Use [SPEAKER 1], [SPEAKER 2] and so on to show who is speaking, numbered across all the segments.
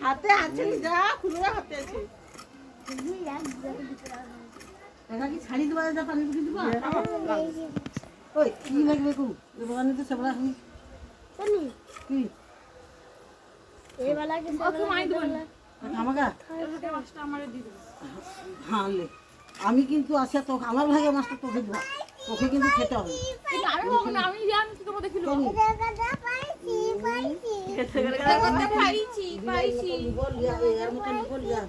[SPEAKER 1] হাতে আছে যা খুলে হাতে আছে এটা কি ছাড়ি দেবা যা পানি ফুটি দিবা ওই কি লাগবে কো এবারে তো সবরা
[SPEAKER 2] কোনি
[SPEAKER 1] কি
[SPEAKER 2] এই वाला के सब মাই দেব
[SPEAKER 1] আমাকে
[SPEAKER 2] এটা মাছটা আমারে দি দেব
[SPEAKER 1] হ্যাঁ লে আমি কিন্তু আসে তো আমার ভাগে মাছটা তোকে দেব তোকে কিন্তু খেতে হবে
[SPEAKER 2] আমি জানি তো তোমাদের কি লোক পাইছি
[SPEAKER 1] এর মতো নিকল যা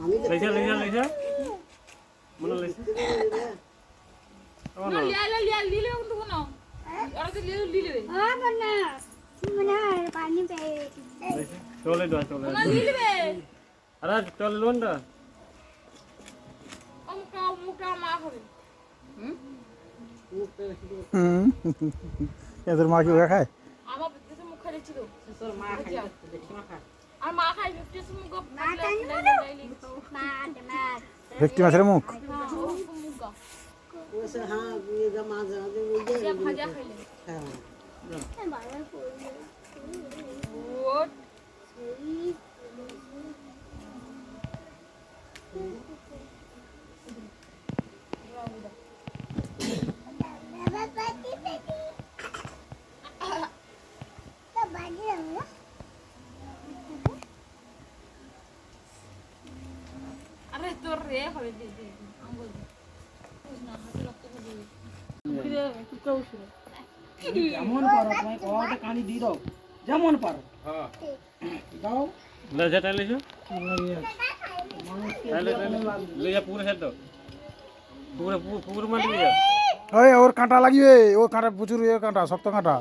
[SPEAKER 1] আমি
[SPEAKER 3] লেজা মনে লেজা
[SPEAKER 2] না লিয়া লিলে কিন্তু কোন ওরা তো লিলে হ্যাঁ বন্না মনে পানি পে
[SPEAKER 3] চলে
[SPEAKER 2] না লিলবে
[SPEAKER 3] আরে চলে লোন না
[SPEAKER 2] মুখটা মা হবে
[SPEAKER 4] এদের মা কি ওরা খায়?
[SPEAKER 2] আমার বিদ্যুৎ মুখ খাই দিছিল
[SPEAKER 1] তোর মা খাই দেখি মা খা
[SPEAKER 2] আর মা খাই বিদ্যুৎ মুখ মা
[SPEAKER 4] ভেটকি মাছের মুখ
[SPEAKER 2] মুখ
[SPEAKER 1] ওসে হ্যাঁ ये जा मां जा
[SPEAKER 2] ये ভাজা খাইলে
[SPEAKER 1] হ্যাঁ
[SPEAKER 2] বারবার ওট আরে তোর রে হবে দে আঙ্গুল না হাতে রক্ত হবে
[SPEAKER 1] যেমন পারো তুমি কয়টা কানি দি দাও যেমন পারো
[SPEAKER 3] হ্যাঁ
[SPEAKER 1] দাও
[SPEAKER 3] লেজাটা লেজা লেজা পুরো হেড দাও পুরো মাটি লেজা
[SPEAKER 4] ওই ওর কাঁটা লাগিবে ওর কাঁটা প্রচুর ইয়ে কাঁটা শক্ত কাঁটা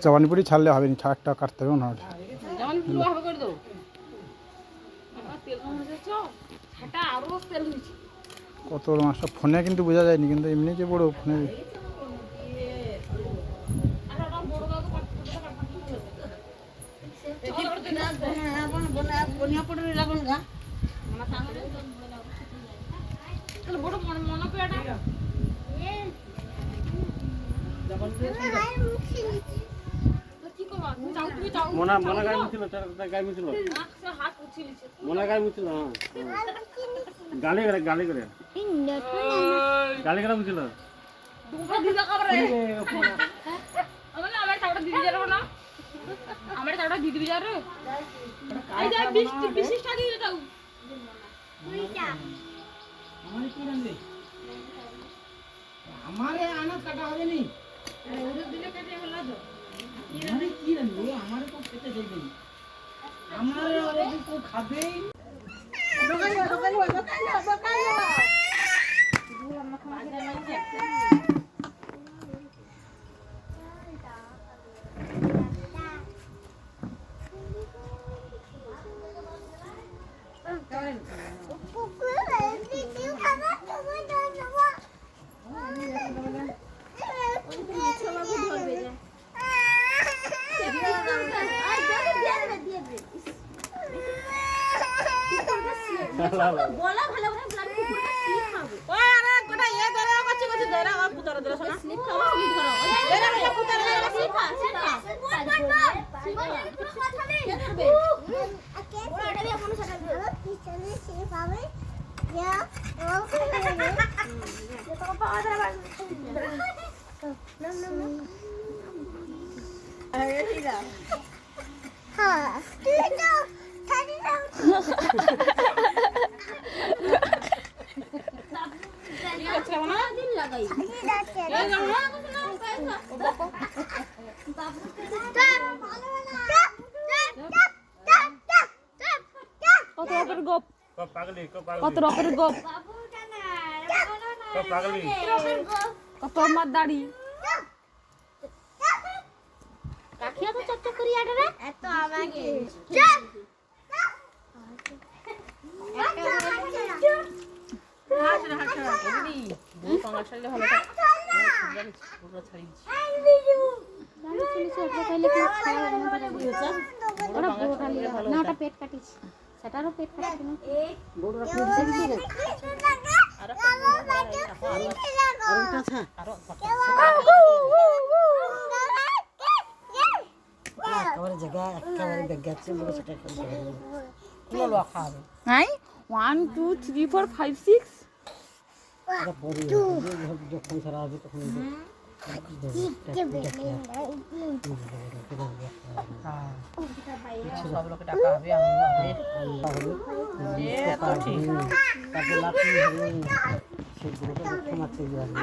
[SPEAKER 4] জবানিপুরি ছাড়লে হবে না একটা কাটতে হবে না
[SPEAKER 2] যেমন পুরো হবে করে দাও আমার তেল কম হয়েছে সেটা আরো তেল হয়েছে
[SPEAKER 4] কত বড় মাছটা ফোনে কিন্তু বোঝা যায়নি কিন্তু এমনি যে বড় ফোনে
[SPEAKER 1] বনিয়া পড়ে লাগুন গা
[SPEAKER 2] বড় মনে পেটা কি করবা তুমি চাও
[SPEAKER 3] মনা গায় মুছিল তার গায় মুছিল
[SPEAKER 2] হাত উছিলিছে
[SPEAKER 3] মনা গায় মুছিল হ্যাঁ গালি করে গালি করে মুছিল
[SPEAKER 2] তোমরা দিদা করে আমার টাটা দিদি যাবে না আমার টাটা দিদি যাবে এই যে 20 টাকা দিয়ে দাও তুইটা
[SPEAKER 1] আমারে কি রাখবে আমারে আনা কাটা হবে নি
[SPEAKER 2] ওরে দিলে কেটে হলো তো
[SPEAKER 1] আমারে কি রাখবে আমারে তো খেতে দেবে আমারে ওরে তো খাবেই দোকাইও
[SPEAKER 2] বলা ভালো করে ব্লাড কুকুরটা স্লিপ খাবে ওই আরে কোটা এ ধরে কচ্ছি ধরে আর পুতর ধরে শোনা স্লিপ খাও তুমি ধরো ধরে ভালো পুতর ধরে স্লিপ খা পুরো কথা নেই ধরবে ওকে ওটা দিয়ে মনে সাথে ধরো পিছনে স্লিপ হবে ইয়া ও করে যে তো পাওয়া ধরে নাম আরে হিরা হ্যাঁ তুই যাও থাকি যাও দিন লাগাই কত রকমের গোপ কত রকমের গোপ কত আমার দাড়ি কাকিয়া তো চকচক করি আডরে এত আমাকে পেট কাটিস সেটারও পেট কাটিস
[SPEAKER 1] আছে আরো একেবারে জায়গা একেবারে বেগাচ্ছে বলে সেটা খেলতে হবে কোনো লোক খাবে
[SPEAKER 5] নাই 1 2 3 4 5 6
[SPEAKER 1] এটা পরে যখন সারা হবে তখন সব লোকে টাকা হবে আনন্দ হবে তারপর লাঠি হবে সেগুলোকে ক্ষমাতে যাবে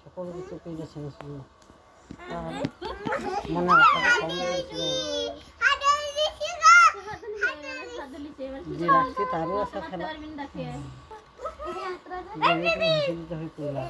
[SPEAKER 1] সকল কিছু পেয়ে যাচ্ছে না শুধু মনে যে রাখছে তারও আশা খেলা দিতে হয় পড়লা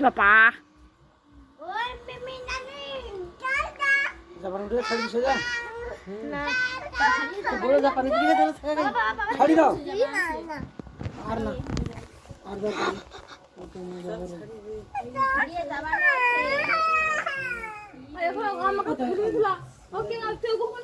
[SPEAKER 5] বাবা
[SPEAKER 1] যাবার উঠে ছাড়ি দিছে যা বড় যা পানি দিকে চলে ছাড়ি দাও আর না আর দরকার
[SPEAKER 5] এখন আমাকে ধরে দিলা ওকে আর কেউ কখন